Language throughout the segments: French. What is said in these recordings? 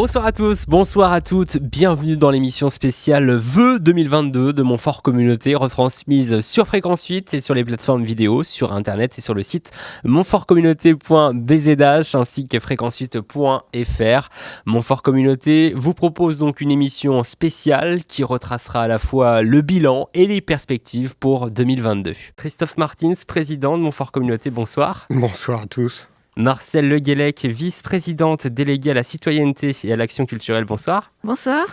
Bonsoir à tous, bonsoir à toutes, bienvenue dans l'émission spéciale Vœux 2022 de Montfort Communauté, retransmise sur Fréquence 8 et sur les plateformes vidéo, sur internet et sur le site montfortcommunauté.bzh ainsi que fréquence8.fr. Montfort Communauté vous propose donc une émission spéciale qui retracera à la fois le bilan et les perspectives pour 2022. Christophe Martins, président de Montfort Communauté, bonsoir. Bonsoir à tous. Marcel Le Guellec, vice-présidente déléguée à la citoyenneté et à l'action culturelle, bonsoir. Bonsoir.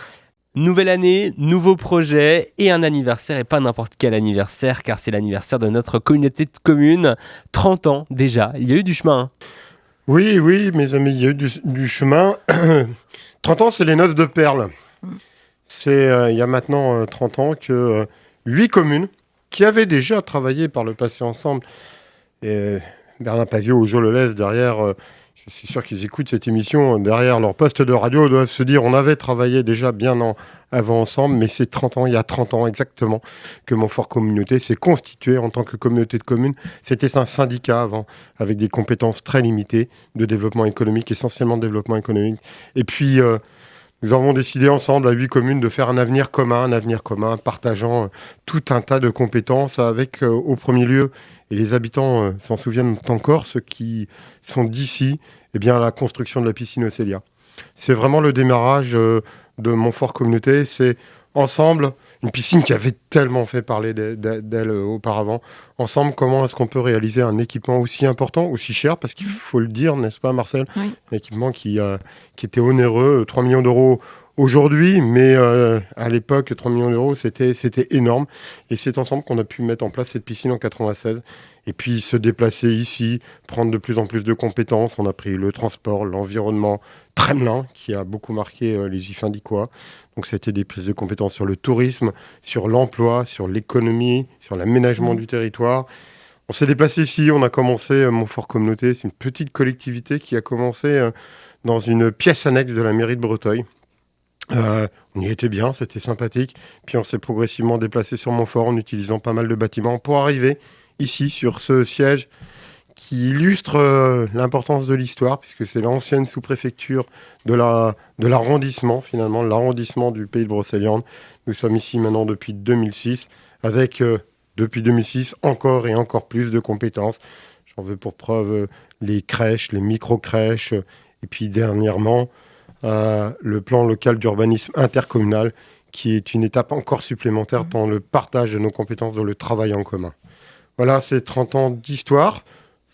Nouvelle année, nouveaux projets et un anniversaire, et pas n'importe quel anniversaire, car c'est l'anniversaire de notre communauté de communes. 30 ans déjà, il y a eu du chemin. Oui, mes amis, il y a eu du chemin. 30 ans, c'est les noces de perles. C'est il y a maintenant 30 ans que 8 communes qui avaient déjà travaillé par le passé ensemble, et Bernard Pavio ou Jo Lelez derrière, je suis sûr qu'ils écoutent cette émission, derrière leur poste de radio, doivent se dire on avait travaillé déjà bien avant ensemble, mais c'est 30 ans, il y a 30 ans exactement, que Montfort Communauté s'est constitué en tant que communauté de communes. C'était un syndicat avant, avec des compétences très limitées de développement économique, essentiellement de développement économique. Et puis, nous avons décidé ensemble, à 8 communes, de faire un avenir commun, partageant tout un tas de compétences avec, au premier lieu, et les habitants s'en souviennent encore, ceux qui sont d'ici, la construction de la piscine Océlia. C'est vraiment le démarrage de Montfort Communauté. C'est ensemble, une piscine qui avait tellement fait parler d'elle auparavant. Ensemble, comment est-ce qu'on peut réaliser un équipement aussi important, aussi cher, parce qu'il faut le dire, n'est-ce pas Marcel ? Oui. Un équipement qui était onéreux, 3 millions d'euros aujourd'hui, mais à l'époque, 3 millions d'euros, c'était énorme. Et c'est ensemble qu'on a pu mettre en place cette piscine en 96. Et puis se déplacer ici, prendre de plus en plus de compétences. On a pris le transport, l'environnement, Tremelin, qui a beaucoup marqué les IFINDICois. Donc c'était des prises de compétences sur le tourisme, sur l'emploi, sur l'économie, sur l'aménagement du territoire. On s'est déplacé ici, on a commencé Montfort Communauté. C'est une petite collectivité qui a commencé dans une pièce annexe de la mairie de Breteuil. On y était bien, c'était sympathique. Puis on s'est progressivement déplacé sur Montfort en utilisant pas mal de bâtiments pour arriver ici sur ce siège qui illustre l'importance de l'histoire, puisque c'est l'ancienne sous-préfecture de l'arrondissement, finalement, l'arrondissement du pays de Brocéliande. Nous sommes ici maintenant depuis 2006, avec depuis 2006 encore et encore plus de compétences. J'en veux pour preuve les crèches, les micro-crèches, et puis dernièrement, le plan local d'urbanisme intercommunal, qui est une étape encore supplémentaire dans le partage de nos compétences, dans le travail en commun. Voilà, c'est 30 ans d'histoire.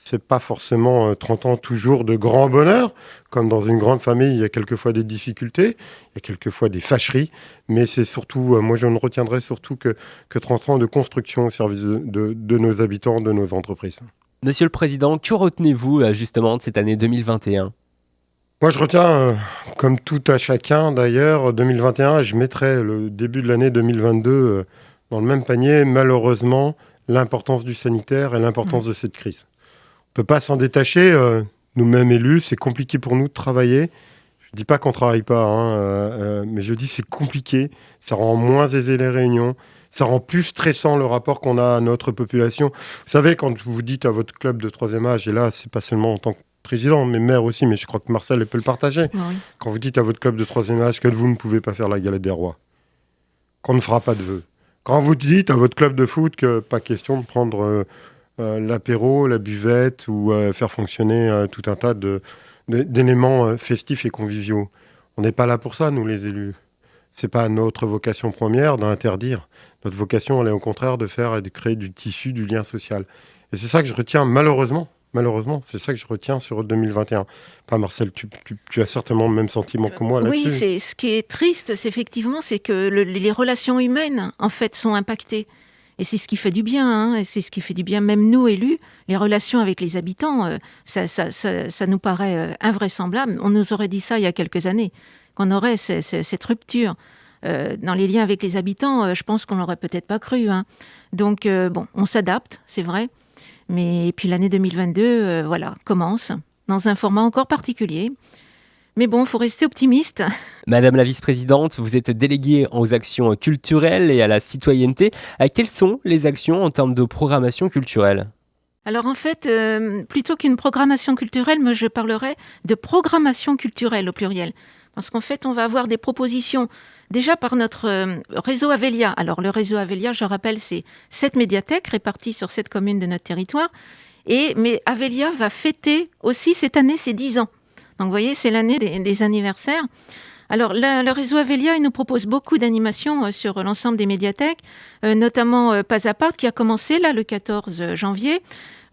C'est pas forcément 30 ans toujours de grand bonheur. Comme dans une grande famille, il y a quelquefois des difficultés, il y a quelquefois des fâcheries, mais c'est surtout, moi je ne retiendrai surtout que 30 ans de construction au service de nos habitants, de nos entreprises. Monsieur le Président, que retenez-vous justement de cette année 2021 ? Moi, je retiens, comme tout à chacun d'ailleurs, 2021, je mettrai le début de l'année 2022 dans le même panier. Malheureusement, l'importance du sanitaire et l'importance de cette crise. On ne peut pas s'en détacher. Nous-mêmes élus, c'est compliqué pour nous de travailler. Je ne dis pas qu'on ne travaille pas, mais je dis c'est compliqué. Ça rend moins aisé les réunions. Ça rend plus stressant le rapport qu'on a à notre population. Vous savez, quand vous dites à votre club de troisième âge, et là, c'est pas seulement en tant que président, mais maire aussi, mais je crois que Marcel peut le partager. Oui. Quand vous dites à votre club de troisième âge que vous ne pouvez pas faire la galette des rois, qu'on ne fera pas de vœux. Quand vous dites à votre club de foot que pas question de prendre l'apéro, la buvette ou faire fonctionner tout un tas d'éléments festifs et conviviaux. On n'est pas là pour ça, nous les élus. C'est pas notre vocation première d'interdire. Notre vocation, elle est au contraire de faire et de créer du tissu, du lien social. Et c'est ça que je retiens malheureusement, c'est ça que je retiens sur 2021. Pas Marcel, tu as certainement le même sentiment que moi là-dessus. Oui, ce qui est triste, c'est que les relations humaines, en fait, sont impactées. Et c'est ce qui fait du bien, et c'est ce qui fait du bien, même nous, élus, les relations avec les habitants, ça nous paraît invraisemblable. On nous aurait dit ça il y a quelques années, qu'on aurait cette rupture dans les liens avec les habitants, je pense qu'on l'aurait peut-être pas cru. Donc, on s'adapte, c'est vrai. Mais puis l'année 2022, commence dans un format encore particulier. Mais bon, il faut rester optimiste. Madame la vice-présidente, vous êtes déléguée aux actions culturelles et à la citoyenneté. Quelles sont les actions en termes de programmation culturelle ? Alors en fait, plutôt qu'une programmation culturelle, moi je parlerais de programmation culturelle au pluriel. Parce qu'en fait, on va avoir des propositions déjà par notre réseau Avelia. Alors, le réseau Avelia, je rappelle, c'est 7 médiathèques réparties sur 7 communes de notre territoire. Mais Avelia va fêter aussi cette année ses 10 ans. Donc, vous voyez, c'est l'année des anniversaires. Alors, le réseau Avelia, il nous propose beaucoup d'animations sur l'ensemble des médiathèques, notamment Pas à Pas, qui a commencé là, le 14 janvier.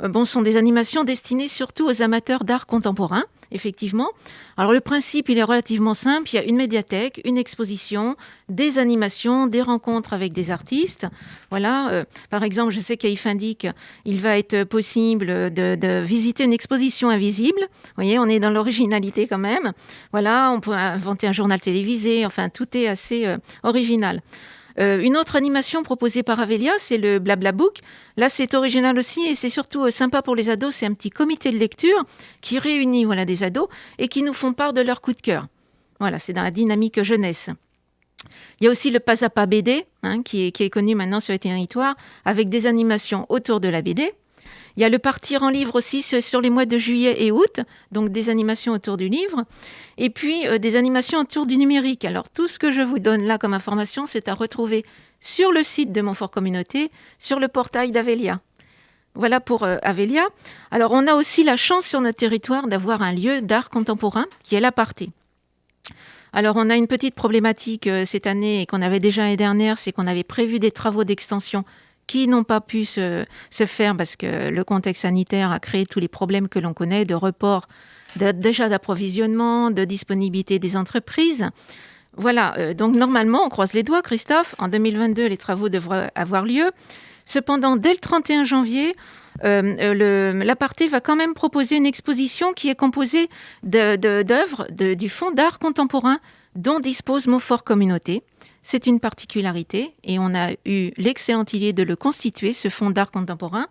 Ce sont des animations destinées surtout aux amateurs d'art contemporain, effectivement. Alors, le principe, il est relativement simple. Il y a une médiathèque, une exposition, des animations, des rencontres avec des artistes. Voilà. Par exemple, je sais qu'à Ifindic, il va être possible de visiter une exposition invisible. Vous voyez, on est dans l'originalité quand même. Voilà, on peut inventer un journal télévisé. Enfin, tout est assez original. Une autre animation proposée par Avelia, c'est le Blabla Book. Là, c'est original aussi et c'est surtout sympa pour les ados. C'est un petit comité de lecture qui réunit des ados et qui nous font part de leur coup de cœur. Voilà, c'est dans la dynamique jeunesse. Il y a aussi le Pas à Pas BD, qui est connu maintenant sur les territoires, avec des animations autour de la BD. Il y a le Partir en livre aussi sur les mois de juillet et août, donc des animations autour du livre. Et puis des animations autour du numérique. Alors tout ce que je vous donne là comme information, c'est à retrouver sur le site de Montfort Communauté, sur le portail d'Avelia. Voilà pour Avelia. Alors on a aussi la chance sur notre territoire d'avoir un lieu d'art contemporain qui est l'Aparté. Alors on a une petite problématique cette année et qu'on avait déjà l'année dernière, c'est qu'on avait prévu des travaux d'extension qui n'ont pas pu se faire parce que le contexte sanitaire a créé tous les problèmes que l'on connaît, de report déjà d'approvisionnement, de disponibilité des entreprises. Voilà, donc normalement, on croise les doigts, Christophe, en 2022, les travaux devraient avoir lieu. Cependant, dès le 31 janvier, l'Aparté va quand même proposer une exposition qui est composée d'œuvres du Fonds d'art contemporain dont dispose Montfort Communauté. C'est une particularité et on a eu l'excellente idée de le constituer, ce fonds d'art contemporain.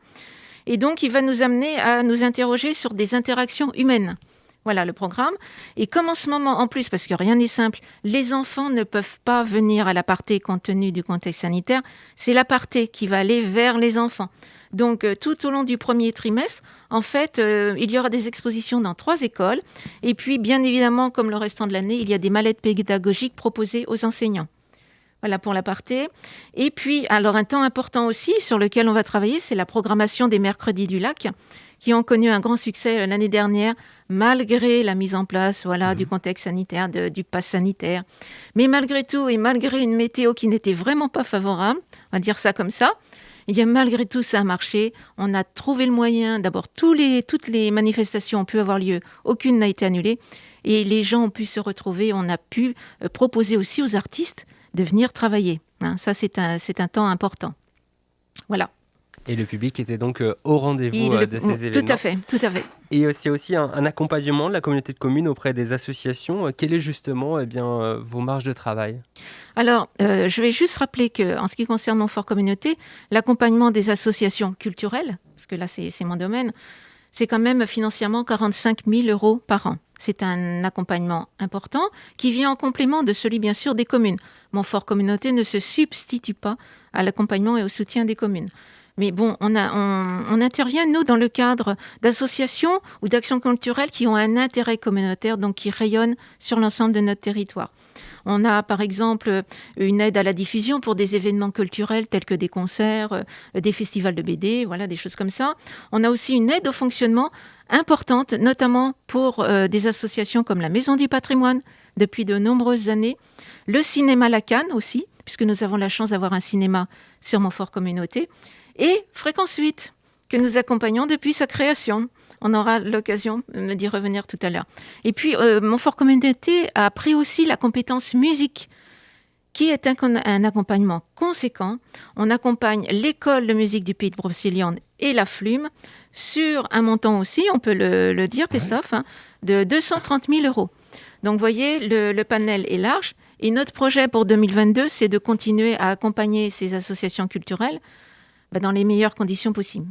Et donc, il va nous amener à nous interroger sur des interactions humaines. Voilà le programme. Et comme en ce moment, en plus, parce que rien n'est simple, les enfants ne peuvent pas venir à l'Aparté compte tenu du contexte sanitaire, c'est l'Aparté qui va aller vers les enfants. Donc, tout au long du premier trimestre, en fait, il y aura des expositions dans 3 écoles. Et puis, bien évidemment, comme le restant de l'année, il y a des mallettes pédagogiques proposées aux enseignants. Voilà pour l'Aparté. Et puis, alors un temps important aussi sur lequel on va travailler, c'est la programmation des Mercredis du Lac, qui ont connu un grand succès l'année dernière, malgré la mise en place du contexte sanitaire, du pass sanitaire. Mais malgré tout, et malgré une météo qui n'était vraiment pas favorable, on va dire ça comme ça, eh bien malgré tout, ça a marché. On a trouvé le moyen, d'abord, toutes les manifestations ont pu avoir lieu, aucune n'a été annulée, et les gens ont pu se retrouver, on a pu proposer aussi aux artistes de venir travailler. Ça, c'est un temps important. Voilà. Et le public était donc au rendez-vous de ces événements. Tout à fait. Et c'est aussi un accompagnement de la communauté de communes auprès des associations. Quelle est justement vos marges de travail ? Alors, je vais juste rappeler qu'en ce qui concerne Montfort Communauté, l'accompagnement des associations culturelles, parce que là, c'est mon domaine, c'est quand même financièrement 45 000 € par an. C'est un accompagnement important qui vient en complément de celui, bien sûr, des communes. Montfort Communauté ne se substitue pas à l'accompagnement et au soutien des communes. Mais bon, on intervient, nous, dans le cadre d'associations ou d'actions culturelles qui ont un intérêt communautaire, donc qui rayonnent sur l'ensemble de notre territoire. On a, par exemple, une aide à la diffusion pour des événements culturels tels que des concerts, des festivals de BD, voilà, des choses comme ça. On a aussi une aide au fonctionnement importante, notamment pour des associations comme la Maison du Patrimoine, depuis de nombreuses années. Le cinéma La Canne aussi, puisque nous avons la chance d'avoir un cinéma sur Montfort Communauté. Et Fréquence 8, que nous accompagnons depuis sa création. On aura l'occasion d'y revenir tout à l'heure. Et puis, Montfort Communauté a pris aussi la compétence musique, qui est un accompagnement conséquent. On accompagne l'école de musique du Pays de Brocéliande et la Flume sur un montant aussi, on peut le dire, Christophe, de 230 000 €. Donc, vous voyez, le panel est large. Et notre projet pour 2022, c'est de continuer à accompagner ces associations culturelles dans les meilleures conditions possibles.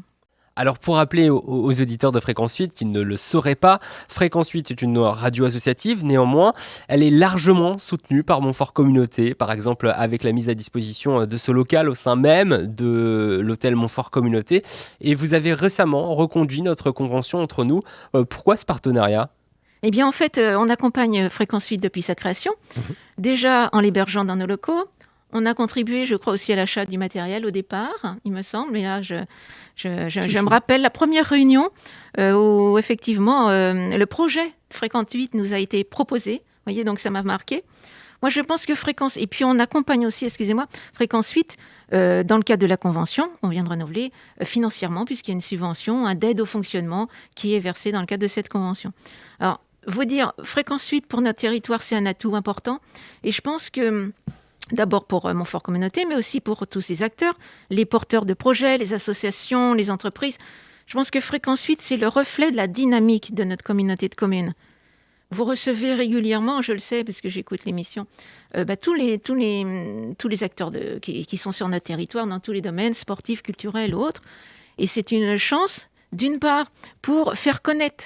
Alors pour rappeler aux auditeurs de Fréquence 8 qui ne le sauraient pas, Fréquence 8 est une radio associative, néanmoins elle est largement soutenue par Montfort Communauté, par exemple avec la mise à disposition de ce local au sein même de l'hôtel Montfort Communauté. Et vous avez récemment reconduit notre convention entre nous. Pourquoi ce partenariat ? Eh bien, en fait, on accompagne Fréquence 8 depuis sa création. Déjà en l'hébergeant dans nos locaux. On a contribué, je crois, aussi à l'achat du matériel au départ, il me semble. Mais là, je me rappelle la première réunion où, effectivement, le projet Fréquence 8 nous a été proposé. Vous voyez, donc ça m'a marqué. Moi, je pense que Fréquence... Et puis, on accompagne aussi, Fréquence 8, dans le cadre de la convention qu'on vient de renouveler, financièrement, puisqu'il y a une subvention, d'aide au fonctionnement qui est versée dans le cadre de cette convention. Alors, vous dire, Fréquence 8 pour notre territoire, c'est un atout important. Et je pense que, d'abord pour Montfort Communauté, mais aussi pour tous ces acteurs, les porteurs de projets, les associations, les entreprises. Je pense que Fréquence 8, c'est le reflet de la dynamique de notre communauté de communes. Vous recevez régulièrement, je le sais parce que j'écoute l'émission, tous les acteurs qui sont sur notre territoire dans tous les domaines, sportifs, culturels ou autres. Et c'est une chance, d'une part, pour faire connaître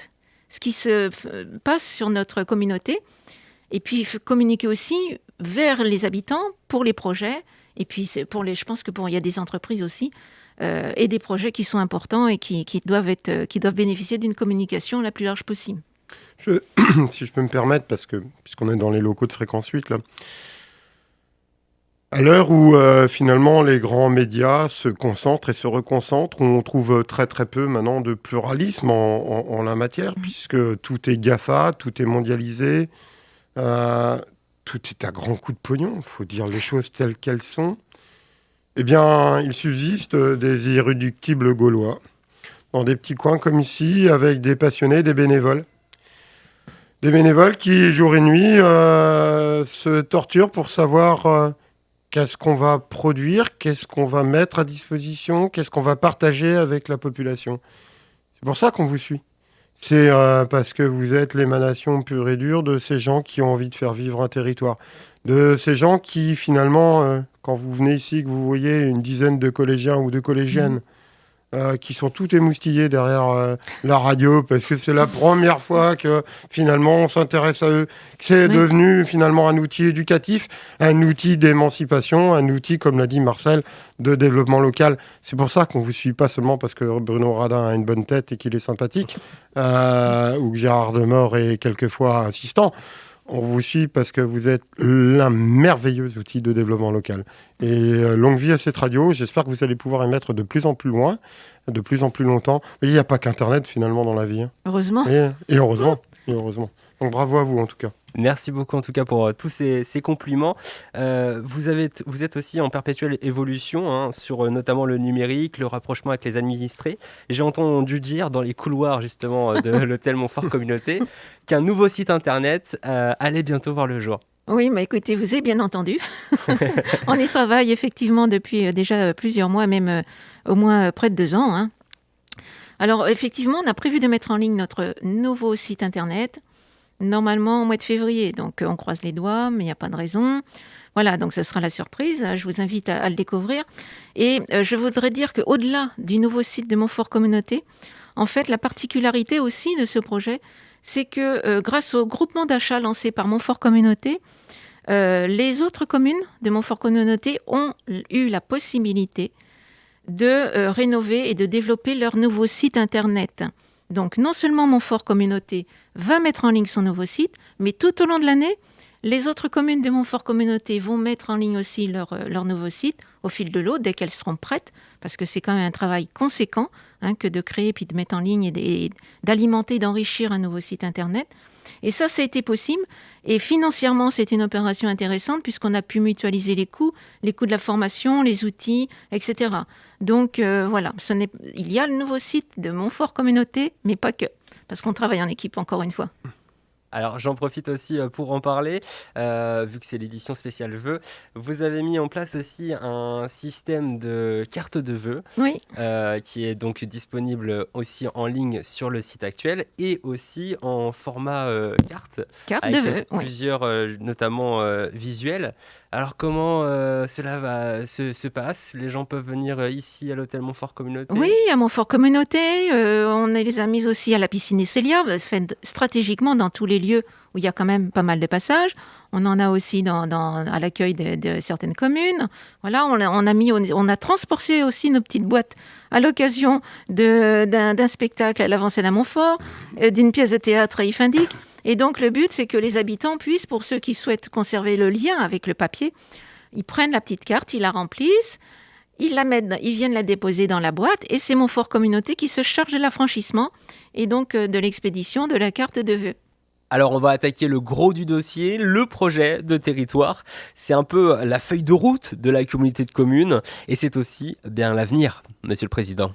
ce qui se passe sur notre communauté, et puis communiquer aussi vers les habitants pour les projets, et puis je pense il y a des entreprises aussi, et des projets qui sont importants et qui doivent bénéficier d'une communication la plus large possible. Si je peux me permettre, puisqu'on est dans les locaux de Fréquence 8, là, à l'heure où finalement les grands médias se concentrent et se reconcentrent, où on trouve très très peu maintenant de pluralisme en la matière, puisque tout est GAFA, tout est mondialisé, tout est à grands coups de pognon, il faut dire les choses telles qu'elles sont. Eh bien, il subsiste des irréductibles Gaulois, dans des petits coins comme ici, avec des passionnés, des bénévoles. Des bénévoles qui, jour et nuit, se torturent pour savoir qu'est-ce qu'on va produire, qu'est-ce qu'on va mettre à disposition, qu'est-ce qu'on va partager avec la population. C'est pour ça qu'on vous suit. C'est parce que vous êtes l'émanation pure et dure de ces gens qui ont envie de faire vivre un territoire. De ces gens qui, finalement, quand vous venez ici, que vous voyez une dizaine de collégiens ou de collégiennes qui sont tout émoustillés derrière la radio, parce que c'est la première fois que finalement on s'intéresse à eux, que c'est devenu finalement un outil éducatif, un outil d'émancipation, un outil, comme l'a dit Marcel, de développement local. C'est pour ça qu'on vous suit, pas seulement parce que Bruno Radin a une bonne tête et qu'il est sympathique, ou que Gérard Demort est quelquefois insistant. On vous suit parce que vous êtes l'un merveilleux outil de développement local. Et longue vie à cette radio. J'espère que vous allez pouvoir y mettre de plus en plus loin, de plus en plus longtemps. Mais il n'y a pas qu'Internet finalement dans la vie. Hein. Heureusement. Et heureusement. Et heureusement. Donc bravo à vous en tout cas. Merci beaucoup en tout cas pour tous ces compliments. Vous êtes aussi en perpétuelle évolution sur notamment le numérique, le rapprochement avec les administrés. J'ai entendu dire dans les couloirs justement de l'hôtel Montfort Communauté qu'un nouveau site internet allait bientôt voir le jour. Oui, mais écoutez, vous avez bien entendu. On y travaille effectivement depuis déjà plusieurs mois, même au moins près de 2 ans. Hein. Alors effectivement, on a prévu de mettre en ligne notre nouveau site internet. Normalement au mois de février, donc on croise les doigts, mais il n'y a pas de raison. Voilà, donc ce sera la surprise, je vous invite à le découvrir. Et je voudrais dire qu'au-delà du nouveau site de Montfort Communauté, en fait, la particularité aussi de ce projet, c'est que grâce au groupement d'achat lancé par Montfort Communauté, les autres communes de Montfort Communauté ont eu la possibilité de rénover et de développer leur nouveau site internet. Donc, non seulement Montfort Communauté va mettre en ligne son nouveau site, mais tout au long de l'année, les autres communes de Montfort Communauté vont mettre en ligne aussi leur nouveau site au fil de l'eau, dès qu'elles seront prêtes, parce que c'est quand même un travail conséquent que de créer, puis de mettre en ligne et d'alimenter, d'enrichir un nouveau site Internet. Et ça a été possible. Et financièrement, c'est une opération intéressante puisqu'on a pu mutualiser les coûts de la formation, les outils, etc. Donc voilà, il y a le nouveau site de Montfort Communauté, mais pas que, parce qu'on travaille en équipe, encore une fois. Alors j'en profite aussi pour en parler, vu que c'est l'édition spéciale vœux. Vous avez mis en place aussi un système de carte de vœux, oui. Qui est donc disponible aussi en ligne sur le site actuel et aussi en format carte de vœux, plusieurs notamment visuels. Alors comment cela se passe? Les gens peuvent venir ici à l'hôtel Montfort Communauté? Oui, à Montfort Communauté. On les a mis aussi à la piscine Essélia, fait stratégiquement dans tous les lieux où il y a quand même pas mal de passages. On en a aussi à l'accueil de certaines communes. Voilà, on a transporté aussi nos petites boîtes à l'occasion d'un spectacle à l'Avant-Scène à Montfort, d'une pièce de théâtre à Ifindic. Et donc le but, c'est que les habitants puissent, pour ceux qui souhaitent conserver le lien avec le papier, ils prennent la petite carte, ils la remplissent, ils viennent la déposer dans la boîte, et c'est Montfort Communauté qui se charge de l'affranchissement et donc de l'expédition de la carte de vœux. Alors on va attaquer le gros du dossier, le projet de territoire. C'est un peu la feuille de route de la communauté de communes et c'est aussi bien l'avenir, Monsieur le Président.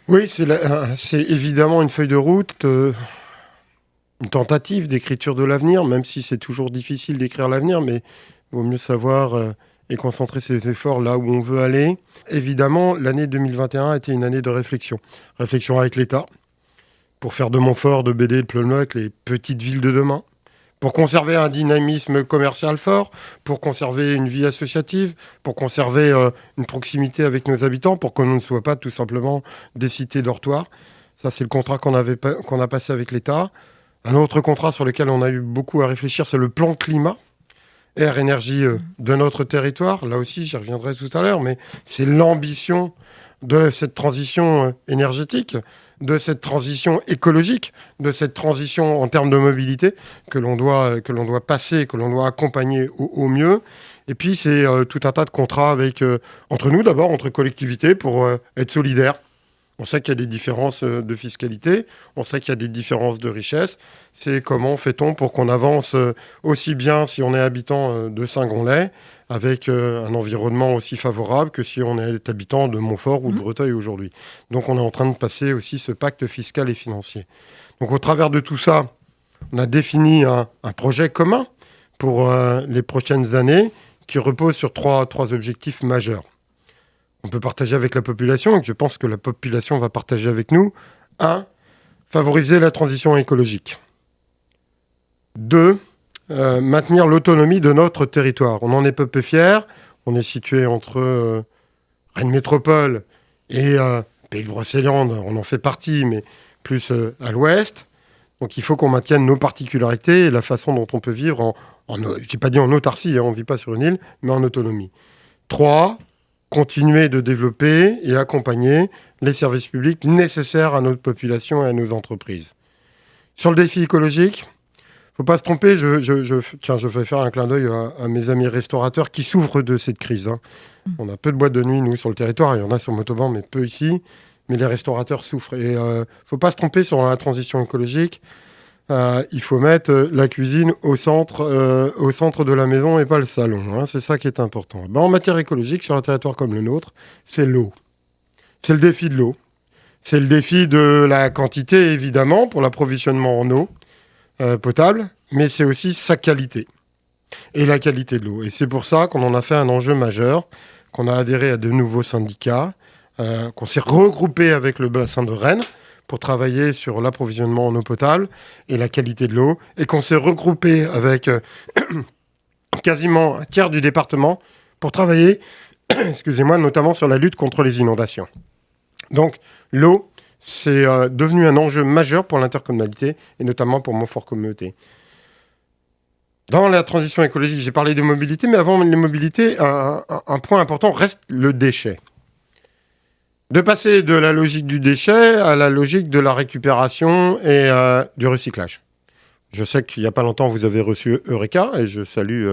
Oui, c'est évidemment une feuille de route, une tentative d'écriture de l'avenir, même si c'est toujours difficile d'écrire l'avenir, mais il vaut mieux savoir et concentrer ses efforts là où on veut aller. Évidemment, l'année 2021 a été une année de réflexion. Réflexion avec l'État, pour faire de Montfort, de Bédé, de Pleumeleuc les petites villes de demain, pour conserver un dynamisme commercial fort, pour conserver une vie associative, pour conserver une proximité avec nos habitants, pour qu'on ne soit pas tout simplement des cités dortoirs. Ça, c'est le contrat qu'on a passé avec l'État. Un autre contrat sur lequel on a eu beaucoup à réfléchir, c'est le plan climat, air, énergie de notre territoire. Là aussi, j'y reviendrai tout à l'heure, mais c'est l'ambition de cette transition énergétique, de cette transition écologique, de cette transition en termes de mobilité que l'on doit passer, que l'on doit accompagner au mieux. Et puis, c'est tout un tas de contrats entre nous, d'abord, entre collectivités, pour être solidaires. On sait qu'il y a des différences de fiscalité, on sait qu'il y a des différences de richesse. C'est comment fait-on pour qu'on avance aussi bien si on est habitant de Saint-Gonlay, avec un environnement aussi favorable que si on est habitant de Montfort ou de Breteuil aujourd'hui. Donc on est en train de passer aussi ce pacte fiscal et financier. Donc au travers de tout ça, on a défini un projet commun pour les prochaines années qui repose sur trois objectifs majeurs. On peut partager avec la population, et je pense que la population va partager avec nous. 1. Favoriser la transition écologique. 2. Maintenir l'autonomie de notre territoire. On en est peu fiers. On est situé entre Rennes Métropole et Pays de Brocéliande. On en fait partie, mais plus à l'ouest. Donc il faut qu'on maintienne nos particularités et la façon dont on peut vivre je n'ai pas dit en autarcie, on ne vit pas sur une île, mais en autonomie. 3. Continuer de développer et accompagner les services publics nécessaires à notre population et à nos entreprises. Sur le défi écologique, il ne faut pas se tromper, je vais faire un clin d'œil à mes amis restaurateurs qui souffrent de cette crise. On a peu de boîtes de nuit, nous, sur le territoire, il y en a sur Montauban, mais peu ici, mais les restaurateurs souffrent. Et il ne faut pas se tromper sur la transition écologique. Il faut mettre la cuisine au centre de la maison et pas le salon. C'est ça qui est important. En matière écologique, sur un territoire comme le nôtre, c'est l'eau. C'est le défi de l'eau. C'est le défi de la quantité, évidemment, pour l'approvisionnement en eau potable, mais c'est aussi sa qualité et la qualité de l'eau. Et c'est pour ça qu'on en a fait un enjeu majeur, qu'on a adhéré à de nouveaux syndicats, qu'on s'est regroupé avec le bassin de Rennes, pour travailler sur l'approvisionnement en eau potable et la qualité de l'eau, et qu'on s'est regroupé avec quasiment un tiers du département pour travailler, notamment sur la lutte contre les inondations. Donc l'eau, c'est devenu un enjeu majeur pour l'intercommunalité et notamment pour Montfort Communauté. Dans la transition écologique, j'ai parlé de mobilité, mais avant les mobilités, un point important reste le déchet. De passer de la logique du déchet à la logique de la récupération et du recyclage. Je sais qu'il n'y a pas longtemps, vous avez reçu Eureka, et je salue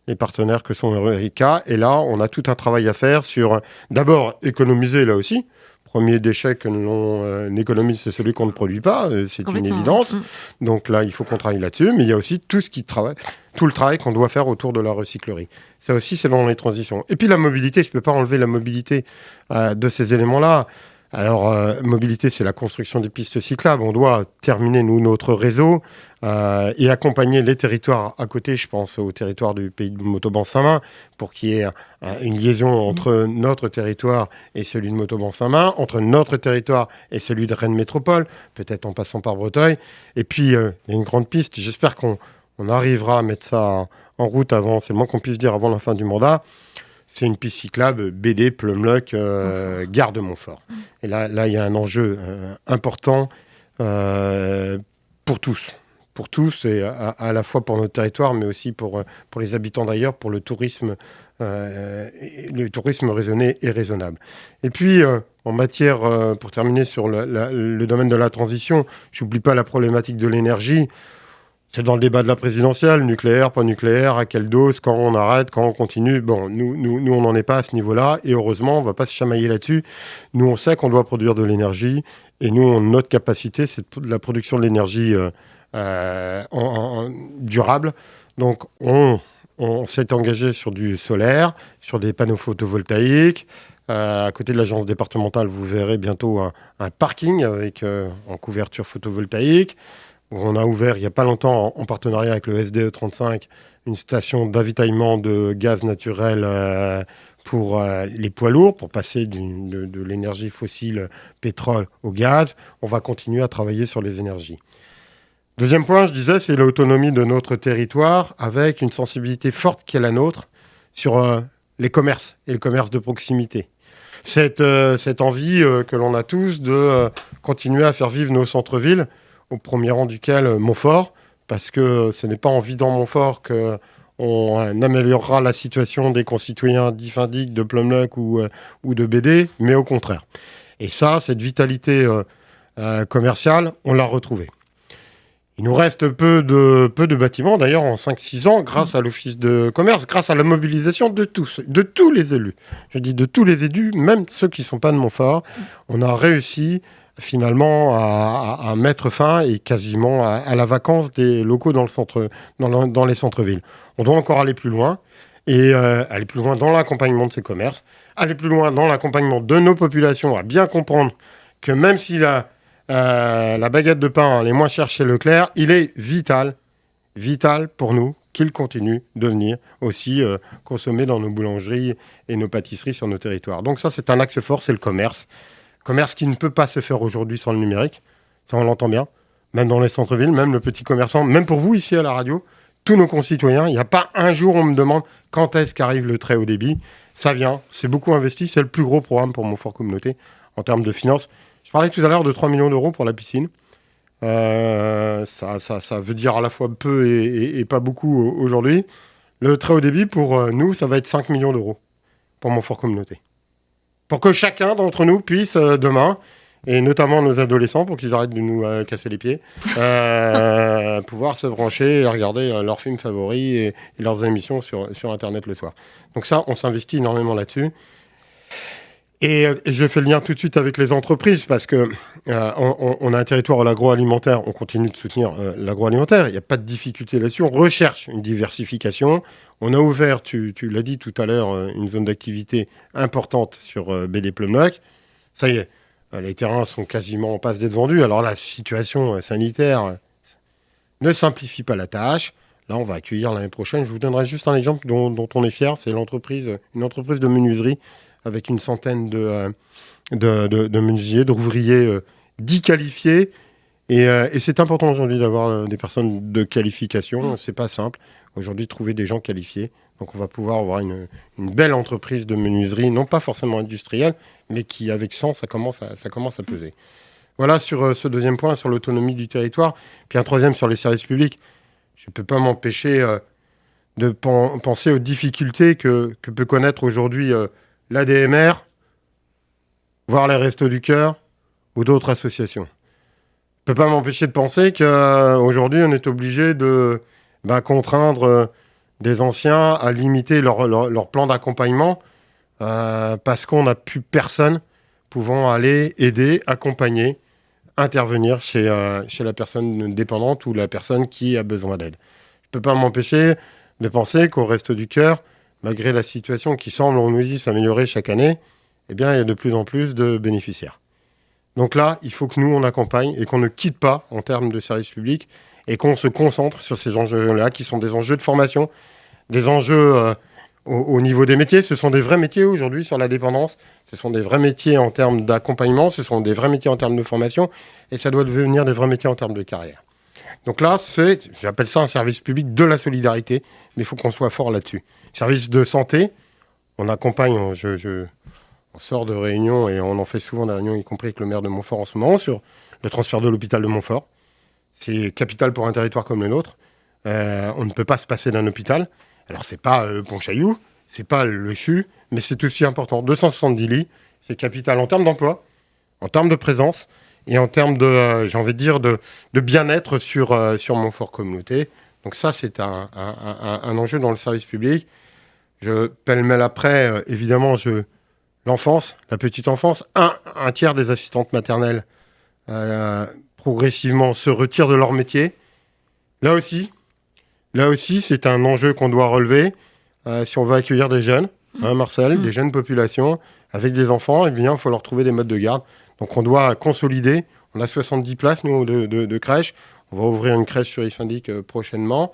les partenaires que sont Eureka. Et là, on a tout un travail à faire sur, d'abord, économiser là aussi. Premier déchet que l'on économise, c'est celui qu'on ne produit pas, c'est une évidence. Donc là, il faut qu'on travaille là-dessus, mais il y a aussi tout le travail qu'on doit faire autour de la recyclerie. Ça aussi, c'est dans les transitions. Et puis la mobilité, je ne peux pas enlever la mobilité de ces éléments-là. Alors, mobilité, c'est la construction des pistes cyclables. On doit terminer, nous, notre réseau et accompagner les territoires à côté. Je pense au territoire du pays de Montauban-Saint-Main pour qu'il y ait une liaison entre notre territoire et celui de Montauban-Saint-Main, entre notre territoire et celui de Rennes Métropole, peut-être en passant par Breteuil. Et puis, il y a une grande piste. J'espère qu'on arrivera à mettre ça en route avant, c'est le moins qu'on puisse dire, avant la fin du mandat. C'est une piste cyclable Bédé, Pleumeleuc, Gare de Montfort. Et là, il y a un enjeu important pour tous. Pour tous, et à la fois pour notre territoire, mais aussi pour les habitants d'ailleurs, pour le tourisme raisonné et raisonnable. Et puis, en matière, pour terminer sur le domaine de la transition, je n'oublie pas la problématique de l'énergie. C'est dans le débat de la présidentielle, nucléaire, pas nucléaire, à quelle dose, quand on arrête, quand on continue. Bon, nous on n'en est pas à ce niveau-là, et heureusement, on ne va pas se chamailler là-dessus. Nous, on sait qu'on doit produire de l'énergie, et nous, notre capacité, c'est la production de l'énergie durable. Donc, on s'est engagé sur du solaire, sur des panneaux photovoltaïques. À côté de l'agence départementale, vous verrez bientôt un parking avec en couverture photovoltaïque. On a ouvert il n'y a pas longtemps, en partenariat avec le SDE 35, une station d'avitaillement de gaz naturel pour les poids lourds, pour passer de l'énergie fossile, pétrole, au gaz. On va continuer à travailler sur les énergies. Deuxième point, je disais, c'est l'autonomie de notre territoire, avec une sensibilité forte qui est la nôtre sur les commerces et le commerce de proximité. Cette envie que l'on a tous de continuer à faire vivre nos centres-villes, au premier rang duquel Montfort, parce que ce n'est pas en vidant Montfort qu'on améliorera la situation des concitoyens d'Ifindic, de Plumluck ou de BD, mais au contraire. Et ça, cette vitalité commerciale, on l'a retrouvée. Il nous reste peu de bâtiments, d'ailleurs, en 5-6 ans, grâce à l'Office de commerce, grâce à la mobilisation de tous les élus. Je dis de tous les élus, même ceux qui ne sont pas de Montfort. On a réussi finalement à mettre fin et quasiment à la vacance des locaux dans les centres-villes. On doit encore aller plus loin et aller plus loin dans l'accompagnement de ces commerces, aller plus loin dans l'accompagnement de nos populations, à bien comprendre que même si la baguette de pain est moins chère chez Leclerc, il est vital pour nous qu'il continue de venir aussi consommer dans nos boulangeries et nos pâtisseries sur nos territoires. Donc ça, c'est un axe fort, c'est le commerce. Commerce qui ne peut pas se faire aujourd'hui sans le numérique, ça on l'entend bien, même dans les centres-villes, même le petit commerçant, même pour vous ici à la radio, tous nos concitoyens, il n'y a pas un jour où on me demande quand est-ce qu'arrive le très haut débit. Ça vient, c'est beaucoup investi, c'est le plus gros programme pour Montfort Communauté en termes de finances. Je parlais tout à l'heure de 3 millions d'euros pour la piscine. Ça veut dire à la fois peu et pas beaucoup aujourd'hui. Le très haut débit, pour nous, ça va être 5 millions d'euros pour Montfort Communauté. Pour que chacun d'entre nous puisse demain, et notamment nos adolescents, pour qu'ils arrêtent de nous casser les pieds, pouvoir se brancher et regarder leurs films favoris et leurs émissions sur Internet le soir. Donc ça, on s'investit énormément là-dessus. Et je fais le lien tout de suite avec les entreprises, parce qu'on a un territoire à l'agroalimentaire, on continue de soutenir l'agroalimentaire, il n'y a pas de difficulté là-dessus, on recherche une diversification. On a ouvert, tu l'as dit tout à l'heure, une zone d'activité importante sur BD Plumluck. Ça y est, les terrains sont quasiment en passe d'être vendus. Alors la situation sanitaire ne simplifie pas la tâche. Là, on va accueillir l'année prochaine. Je vous donnerai juste un exemple dont on est fier, c'est une entreprise de menuiserie, avec une centaine de menuisiers, d'ouvriers dits qualifiés. Et c'est important aujourd'hui d'avoir des personnes de qualification. C'est pas simple aujourd'hui de trouver des gens qualifiés. Donc on va pouvoir avoir une belle entreprise de menuiserie, non pas forcément industrielle, mais qui, avec 100, ça commence à peser. Voilà sur ce deuxième point, sur l'autonomie du territoire. Puis un troisième sur les services publics. Je ne peux pas m'empêcher de penser aux difficultés que peut connaître aujourd'hui l'ADMR, voire les Restos du Cœur ou d'autres associations. Je ne peux pas m'empêcher de penser qu'aujourd'hui, on est obligé de contraindre des anciens à limiter leur plan d'accompagnement parce qu'on n'a plus personne pouvant aller aider, accompagner, intervenir chez la personne dépendante ou la personne qui a besoin d'aide. Je ne peux pas m'empêcher de penser qu'au Restos du Cœur, malgré la situation qui semble, on nous dit, s'améliorer chaque année, eh bien, il y a de plus en plus de bénéficiaires. Donc là, il faut que nous, on accompagne et qu'on ne quitte pas en termes de services publics et qu'on se concentre sur ces enjeux-là, qui sont des enjeux de formation, des enjeux au niveau des métiers. Ce sont des vrais métiers aujourd'hui sur la dépendance. Ce sont des vrais métiers en termes d'accompagnement. Ce sont des vrais métiers en termes de formation. Et ça doit devenir des vrais métiers en termes de carrière. Donc là, j'appelle ça un service public de la solidarité, mais il faut qu'on soit fort là-dessus. Service de santé, on accompagne, on sort de réunions et on en fait souvent des réunions, y compris avec le maire de Montfort en ce moment, sur le transfert de l'hôpital de Montfort. C'est capital pour un territoire comme le nôtre. On ne peut pas se passer d'un hôpital. Alors, c'est pas Pontchaillou, c'est pas le CHU, mais c'est aussi important. 270 lits, c'est capital en termes d'emploi, en termes de présence, et en termes de, j'ai envie de dire, de bien-être sur Montfort Communauté. Donc ça, c'est un enjeu dans le service public. Je pêle-mêle après, évidemment, l'enfance, la petite enfance. Un tiers des assistantes maternelles progressivement se retirent de leur métier. Là aussi, c'est un enjeu qu'on doit relever. Si on veut accueillir des jeunes, Marcel, des jeunes populations avec des enfants, eh bien, il faut leur trouver des modes de garde. Donc, on doit consolider. On a 70 places, nous, de crèches. On va ouvrir une crèche sur Ifindic prochainement.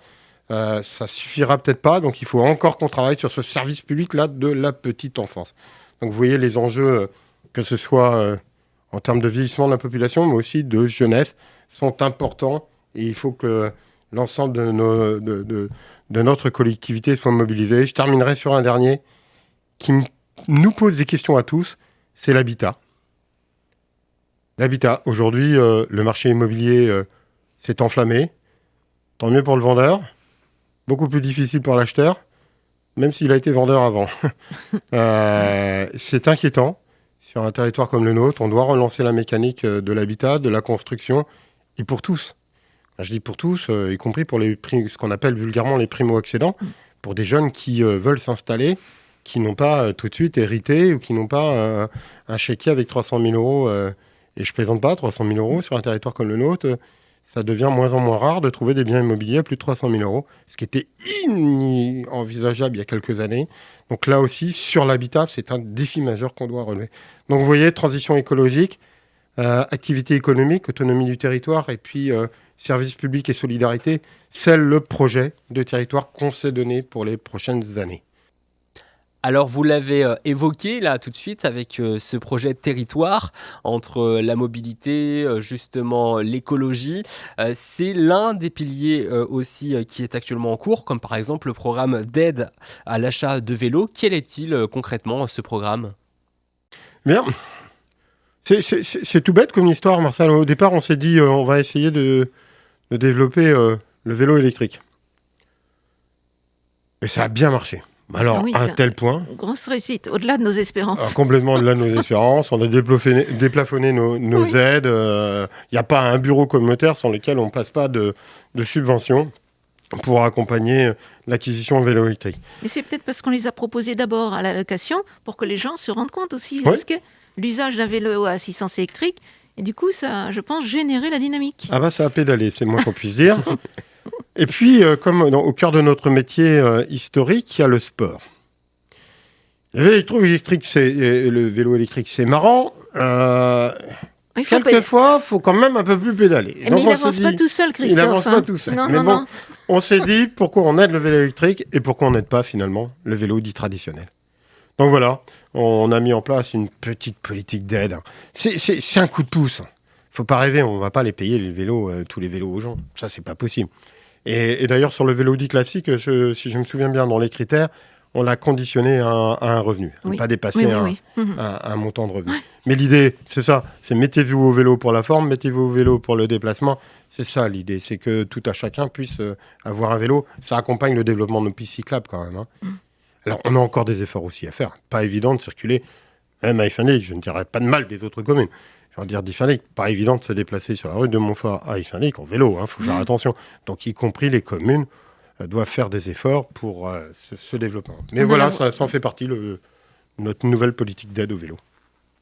Ça suffira peut-être pas. Donc, il faut encore qu'on travaille sur ce service public-là de la petite enfance. Donc, vous voyez les enjeux, que ce soit en termes de vieillissement de la population, mais aussi de jeunesse, sont importants. Et il faut que l'ensemble de notre collectivité soit mobilisé. Je terminerai sur un dernier qui nous pose des questions à tous, c'est l'habitat. L'habitat. Aujourd'hui, le marché immobilier s'est enflammé. Tant mieux pour le vendeur. Beaucoup plus difficile pour l'acheteur, même s'il a été vendeur avant. C'est inquiétant. Sur un territoire comme le nôtre, on doit relancer la mécanique de l'habitat, de la construction, et pour tous. Je dis pour tous, y compris pour ce qu'on appelle vulgairement les primo-accédants, pour des jeunes qui veulent s'installer, qui n'ont pas tout de suite hérité ou qui n'ont pas un chéquier avec 300 000 euros. Et je ne plaisante pas, 300 000 euros sur un territoire comme le nôtre, ça devient moins en moins rare de trouver des biens immobiliers à plus de 300 000 euros, ce qui était inenvisageable il y a quelques années. Donc là aussi, sur l'habitat, c'est un défi majeur qu'on doit relever. Donc vous voyez, transition écologique, activité économique, autonomie du territoire, et puis services publics et solidarité, c'est le projet de territoire qu'on s'est donné pour les prochaines années. Alors vous l'avez évoqué là tout de suite avec ce projet de territoire entre la mobilité, justement l'écologie. C'est l'un des piliers aussi qui est actuellement en cours, comme par exemple le programme d'aide à l'achat de vélos. Quel est-il concrètement ce programme ? Bien. C'est tout bête comme histoire, Marcel. Au départ, on s'est dit on va essayer de développer le vélo électrique. Et ça a bien marché. Alors, à un tel point... Grosse réussite, au-delà de nos espérances. Complètement au-delà de nos espérances. On a déplafonné nos aides. Il n'y a pas un bureau communautaire sans lequel on ne passe pas de subventions pour accompagner l'acquisition de vélos électriques. Mais c'est peut-être parce qu'on les a proposés d'abord à la location pour que les gens se rendent compte aussi. Oui. Parce que l'usage d'un vélo à assistance électrique, et du coup, ça a, je pense, généré la dynamique. Ah bah ça a pédalé, c'est le moins qu'on puisse dire. Et puis, comme au cœur de notre métier historique, il y a le sport. Le vélo électrique, c'est marrant. Quelquefois, il faut quand même un peu plus pédaler. Mais donc, il n'avance pas tout seul, Christophe. Il n'avance pas tout seul. Non. On s'est dit pourquoi on aide le vélo électrique et pourquoi on n'aide pas finalement le vélo dit traditionnel. Donc voilà, on a mis en place une petite politique d'aide. C'est un coup de pouce. Faut pas rêver, on va pas les payer les vélos, tous les vélos aux gens. Ça, c'est pas possible. Et d'ailleurs, sur le vélo dit classique, si je me souviens bien, dans les critères, on l'a conditionné à un revenu, ne pas dépasser un montant de revenu. Ouais. Mais l'idée, c'est ça, c'est mettez-vous au vélo pour la forme, mettez-vous au vélo pour le déplacement. C'est ça l'idée, c'est que tout à chacun puisse avoir un vélo. Ça accompagne le développement de nos pistes cyclables quand même. Alors, on a encore des efforts aussi à faire. Pas évident de circuler, même à Ifindic, je ne dirais pas de mal des autres communes. Je veux dire d'Ifindic, pas évident de se déplacer sur la rue de Montfort à Ifindic en vélo, faut faire attention. Donc, y compris les communes doivent faire des efforts pour ce développement. Mais voilà, ça en fait partie, notre nouvelle politique d'aide au vélo.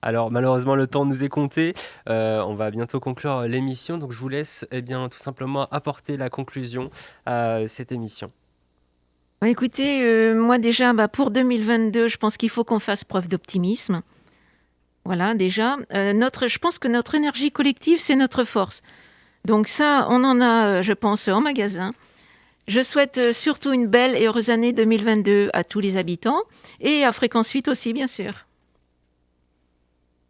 Alors malheureusement le temps nous est compté, on va bientôt conclure l'émission, donc je vous laisse tout simplement apporter la conclusion à cette émission. Écoutez, moi déjà pour 2022, je pense qu'il faut qu'on fasse preuve d'optimisme. Voilà déjà, je pense que notre énergie collective c'est notre force. Donc ça, on en a, je pense, en magasin. Je souhaite surtout une belle et heureuse année 2022 à tous les habitants et à Fréquence 8 aussi, bien sûr.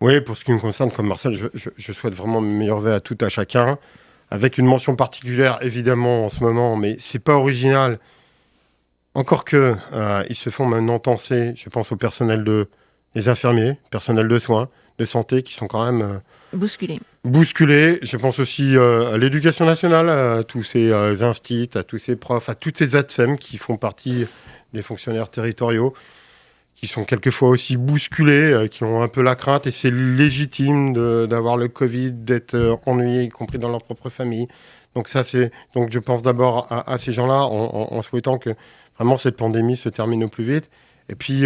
Oui, pour ce qui me concerne, comme Marcel, je souhaite vraiment mes meilleurs vœux à tout à chacun, avec une mention particulière, évidemment, en ce moment, mais c'est pas original. Encore que, ils se font maintenant tenser, je pense au personnel des infirmiers, personnel de soins, de santé, qui sont quand même... bousculés. Je pense aussi à l'éducation nationale, à tous ces instituts, à tous ces profs, à toutes ces ATSEM qui font partie des fonctionnaires territoriaux, qui sont quelquefois aussi bousculés, qui ont un peu la crainte, et c'est légitime d'avoir le Covid, d'être ennuyés, y compris dans leur propre famille. Donc donc je pense d'abord à ces gens-là, en souhaitant que vraiment cette pandémie se termine au plus vite. Et puis,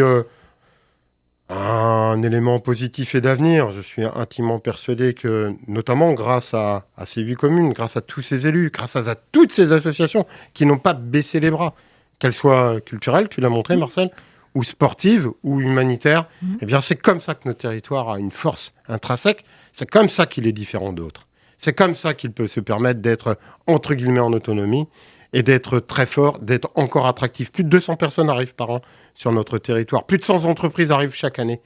un élément positif et d'avenir. Je suis intimement persuadé que, notamment grâce à ces 8 communes, grâce à tous ces élus, grâce à toutes ces associations qui n'ont pas baissé les bras, qu'elles soient culturelles, tu l'as montré Marcel, ou sportives, ou humanitaires, eh bien c'est comme ça que notre territoire a une force intrinsèque, c'est comme ça qu'il est différent d'autres. C'est comme ça qu'il peut se permettre d'être, entre guillemets, en autonomie, et d'être très fort, d'être encore attractif. Plus de 200 personnes arrivent par an sur notre territoire. Plus de 100 entreprises arrivent chaque année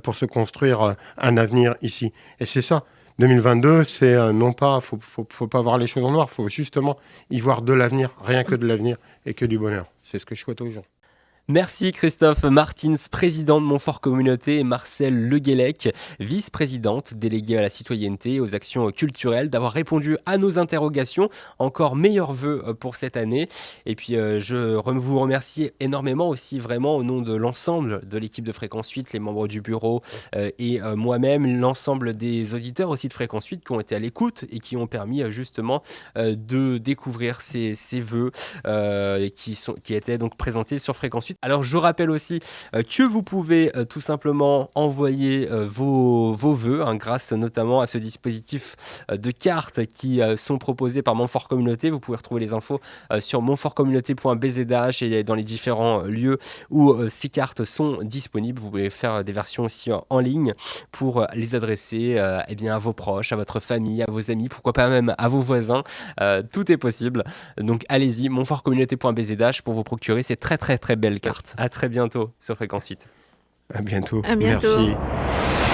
pour se construire un avenir ici. Et c'est ça. 2022, c'est non pas, faut pas voir les choses en noir, faut justement y voir de l'avenir, rien que de l'avenir et que du bonheur. C'est ce que je souhaite aux gens. Merci Christophe Martins, président de Montfort Communauté, et Marcel Le Guellec, vice-présidente déléguée à la citoyenneté et aux actions culturelles, d'avoir répondu à nos interrogations. Encore meilleurs vœux pour cette année. Et puis je vous remercie énormément aussi, vraiment au nom de l'ensemble de l'équipe de Fréquence 8, les membres du bureau et moi-même, l'ensemble des auditeurs aussi de Fréquence 8 qui ont été à l'écoute et qui ont permis justement de découvrir ces vœux qui étaient donc présentés sur Fréquence 8. Alors je rappelle aussi que vous pouvez tout simplement envoyer vos vœux grâce notamment à ce dispositif de cartes qui sont proposés par Montfort Communauté. Vous pouvez retrouver les infos sur montfortcommunauté.bzh et dans les différents lieux où ces cartes sont disponibles. Vous pouvez faire des versions aussi en ligne pour les adresser eh bien, à vos proches, à votre famille, à vos amis, pourquoi pas même à vos voisins. Tout est possible. Donc allez-y, montfortcommunauté.bzh pour vous procurer ces très très très belles cartes. À très bientôt sur Fréquence 8. À bientôt. À bientôt. Merci.